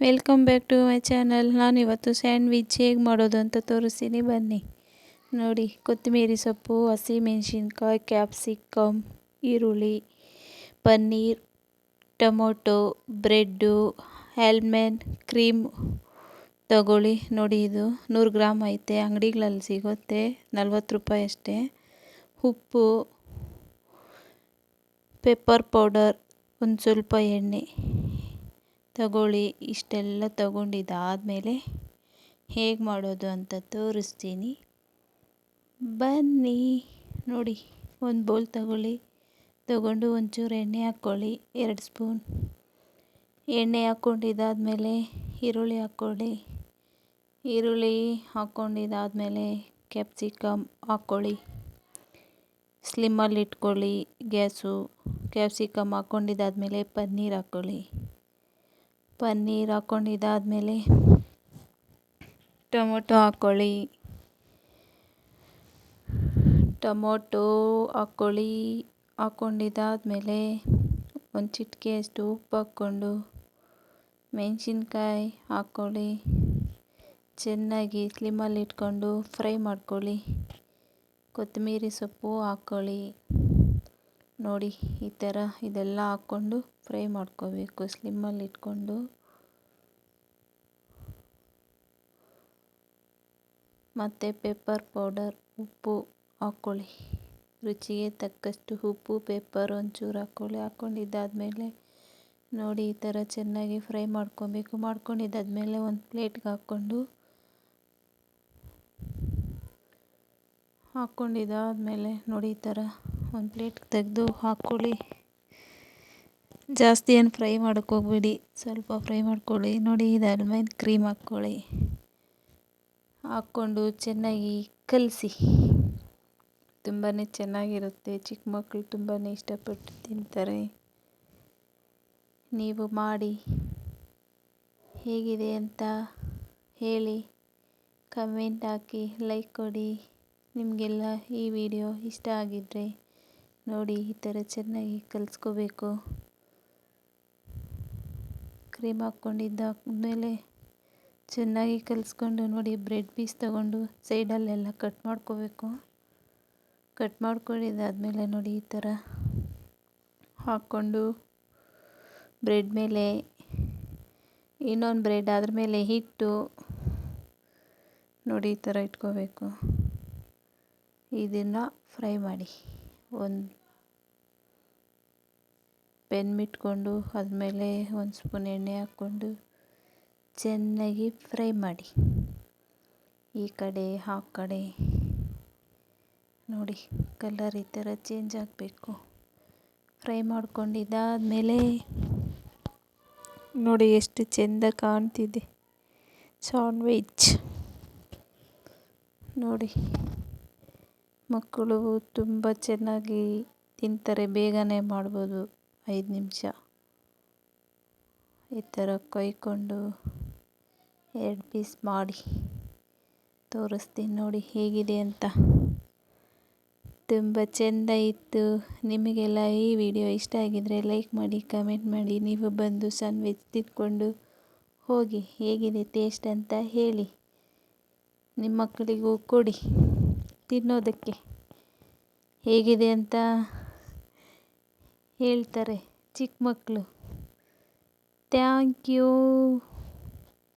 Welcome back to my channel. ನಾನಿವತ್ತು sandwich ಹೇಗೆ ಮಾಡೋದು ಅಂತ ತೋರಿಸ್ತೀನಿ, ಬನ್ನಿ ನೋಡಿ. ಕೊತ್ತಂಬರಿ ಸೊಪ್ಪು, ಹಸಿಮೆಣಸಿನ್ಕಾಯಿ, ಕ್ಯಾಪ್ಸಿಕಮ್, ಈರುಳ್ಳಿ, paneer, tomato, bread, almond cream ತಗೊಳ್ಳಿ. ನೋಡಿ, ಇದು 100 ಗ್ರಾಮ್ ಐತೆ, ಅಂಗಡಿಗಳಲ್ಲಿ ಸಿಗುತ್ತೆ, 40 ರೂಪಾಯಿ ಅಷ್ಟೇ. ಉಪ್ಪು, ಪೆಪ್ಪರ್ ಪೌಡರ್, ಒಂದು ಸ್ವಲ್ಪ ಎಣ್ಣೆ ತಗೊಳ್ಳಿ. ಇಷ್ಟೆಲ್ಲ ತಗೊಂಡಿದ್ದಾದಮೇಲೆ ಹೇಗೆ ಮಾಡೋದು ಅಂತ ತೋರಿಸ್ತೀನಿ, ಬನ್ನಿ ನೋಡಿ. ಒಂದು ಬೌಲ್ ತಗೊಂಡು ಒಂಚೂರು ಎಣ್ಣೆ ಹಾಕ್ಕೊಳ್ಳಿ, 2 ಸ್ಪೂನ್ ಎಣ್ಣೆ ಹಾಕ್ಕೊಂಡಿದ್ದಾದಮೇಲೆ ಈರುಳ್ಳಿ ಹಾಕ್ಕೊಳ್ಳಿ. ಈರುಳ್ಳಿ ಹಾಕ್ಕೊಂಡಿದ್ದಾದಮೇಲೆ ಕ್ಯಾಪ್ಸಿಕಮ್ ಹಾಕ್ಕೊಳ್ಳಿ, ಸ್ಲಿಮ್ಮಲ್ಲಿ ಇಟ್ಕೊಳ್ಳಿ ಗ್ಯಾಸು. ಕ್ಯಾಪ್ಸಿಕಮ್ ಹಾಕ್ಕೊಂಡಿದ್ದಾದಮೇಲೆ ಪನ್ನೀರ್ ಹಾಕ್ಕೊಳ್ಳಿ. ಪನ್ನೀರ್ ಹಾಕ್ಕೊಂಡಿದ್ದಾದಮೇಲೆ ಟೊಮೊಟೊ ಹಾಕ್ಕೊಳ್ಳಿ. ಟೊಮೊಟೊ ಹಾಕ್ಕೊಂಡಿದ್ದಾದಮೇಲೆ ಒಂದು ಚಿಟಿಕೆಯಷ್ಟು ಉಪ್ಪು ಹಾಕ್ಕೊಂಡು ಮೆಣಸಿನ್ಕಾಯಿ ಹಾಕ್ಕೊಳ್ಳಿ. ಚೆನ್ನಾಗಿ ಸ್ಲಿಮ್ಮಲ್ಲಿ ಇಟ್ಕೊಂಡು ಫ್ರೈ ಮಾಡ್ಕೊಳ್ಳಿ. ಕೊತ್ತಂಬರಿ ಸೊಪ್ಪು ಹಾಕ್ಕೊಳ್ಳಿ. ನೋಡಿ, ಈ ಥರ ಇದೆಲ್ಲ ಹಾಕ್ಕೊಂಡು ಫ್ರೈ ಮಾಡ್ಕೋಬೇಕು ಸ್ಲಿಮ್ಮಲ್ಲಿ ಇಟ್ಕೊಂಡು. ಮತ್ತು ಪೆಪ್ಪರ್ ಪೌಡರ್, ಉಪ್ಪು ಹಾಕ್ಕೊಳ್ಳಿ, ರುಚಿಗೆ ತಕ್ಕಷ್ಟು ಉಪ್ಪು, ಪೆಪ್ಪರ್ ಒಂಚೂರು ಹಾಕ್ಕೊಳ್ಳಿ. ಹಾಕ್ಕೊಂಡಿದ್ದಾದಮೇಲೆ ನೋಡಿ, ಈ ಥರ ಚೆನ್ನಾಗಿ ಫ್ರೈ ಮಾಡ್ಕೊಬೇಕು. ಮಾಡ್ಕೊಂಡಿದ್ದಾದಮೇಲೆ ಒಂದು ಪ್ಲೇಟ್ಗೆ ಹಾಕ್ಕೊಂಡಿದ್ದಾದಮೇಲೆ ನೋಡಿ, ಈ ಥರ ಒಂದು ಪ್ಲೇಟ್ಗೆ ತೆಗೆದು ಹಾಕ್ಕೊಳ್ಳಿ. ಜಾಸ್ತಿ ಏನು ಫ್ರೈ ಮಾಡೋಕ್ಕೋಗ್ಬೇಡಿ, ಸ್ವಲ್ಪ ಫ್ರೈ ಮಾಡ್ಕೊಳ್ಳಿ. ನೋಡಿ, ಇದು ಆಲ್ಮಂಡ್ ಕ್ರೀಮ್ ಹಾಕ್ಕೊಳ್ಳಿ. ಹಾಕ್ಕೊಂಡು ಚೆನ್ನಾಗಿ ಕಲಸಿ. ತುಂಬಾ ಚೆನ್ನಾಗಿರುತ್ತೆ, ಚಿಕ್ಕ ಮಕ್ಕಳು ತುಂಬಾ ಇಷ್ಟಪಟ್ಟು ತಿಂತಾರೆ. ನೀವು ಮಾಡಿ ಹೇಗಿದೆ ಅಂತ ಹೇಳಿ, ಕಮೆಂಟ್ ಹಾಕಿ, ಲೈಕ್ ಕೊಡಿ. ನಿಮಗೆಲ್ಲ ಈ ವಿಡಿಯೋ ಇಷ್ಟ ಆಗಿದ್ದರೆ ನೋಡಿ, ಈ ಥರ ಚೆನ್ನಾಗಿ ಕಲಿಸ್ಕೋಬೇಕು. ಕ್ರೀಮ್ ಹಾಕ್ಕೊಂಡಿದ್ದಾದಮೇಲೆ ಚೆನ್ನಾಗಿ ಕಲಿಸ್ಕೊಂಡು ನೋಡಿ, ಬ್ರೆಡ್ ಪೀಸ್ ತಗೊಂಡು ಸೈಡಲ್ಲೆಲ್ಲ ಕಟ್ ಮಾಡ್ಕೋಬೇಕು. ಕಟ್ ಮಾಡ್ಕೊಂಡಿದ್ದಾದಮೇಲೆ ನೋಡಿ, ಈ ಥರ ಹಾಕ್ಕೊಂಡು ಬ್ರೆಡ್ ಮೇಲೆ ಇನ್ನೊಂದು ಬ್ರೆಡ್ ಅದ್ರ ಮೇಲೆ ಇಟ್ಟು ನೋಡಿ, ಈ ಥರ ಇಟ್ಕೋಬೇಕು. ಇದನ್ನು ಫ್ರೈ ಮಾಡಿ. ಒಂದು ಪೆನ್ ಇಟ್ಕೊಂಡು ಅದ್ಮೇಲೆ ಒಂದು ಸ್ಪೂನ್ ಎಣ್ಣೆ ಹಾಕ್ಕೊಂಡು ಚೆನ್ನಾಗಿ ಫ್ರೈ ಮಾಡಿ. ಈ ಕಡೆ ಆ ಕಡೆ ನೋಡಿ, ಕಲರ್ ಈ ಥರ ಚೇಂಜ್ ಆಗಬೇಕು. ಫ್ರೈ ಮಾಡ್ಕೊಂಡಿದ್ದಾದಮೇಲೆ ನೋಡಿ, ಎಷ್ಟು ಚೆಂದ ಕಾಣ್ತಿದೆ ಸ್ಯಾಂಡ್ವಿಚ್. ನೋಡಿ, ಮಕ್ಕಳು ತುಂಬ ಚೆನ್ನಾಗಿ ತಿಂತಾರೆ, ಬೇಗನೆ ಮಾಡ್ಬೋದು, 5 ನಿಮಿಷ. ಈ ಥರ ಕೊಯ್ಕೊಂಡು 2 ಪೀಸ್ ಮಾಡಿ ತೋರಿಸ್ತೀನಿ ನೋಡಿ ಹೇಗಿದೆ ಅಂತ. ತುಂಬ ಚೆಂದ ಇತ್ತು. ನಿಮಗೆಲ್ಲ ಈ ವಿಡಿಯೋ ಇಷ್ಟ ಆಗಿದ್ದರೆ ಲೈಕ್ ಮಾಡಿ, ಕಮೆಂಟ್ ಮಾಡಿ. ನೀವು ಬಂದು ಸ್ಯಾಂಡ್ವಿಚ್ ತಿಂದ್ಕೊಂಡು ಹೋಗಿ, ಹೇಗಿದೆ ಟೇಸ್ಟ್ ಅಂತ ಹೇಳಿ. ನಿಮ್ಮ ಮಕ್ಕಳಿಗೂ ಕೊಡಿ ತಿನ್ನೋದಕ್ಕೆ, ಹೇಗಿದೆ ಅಂತ ಹೇಳ್ತಾರೆ ಚಿಕ್ಕ ಮಕ್ಕಳು. Thank you.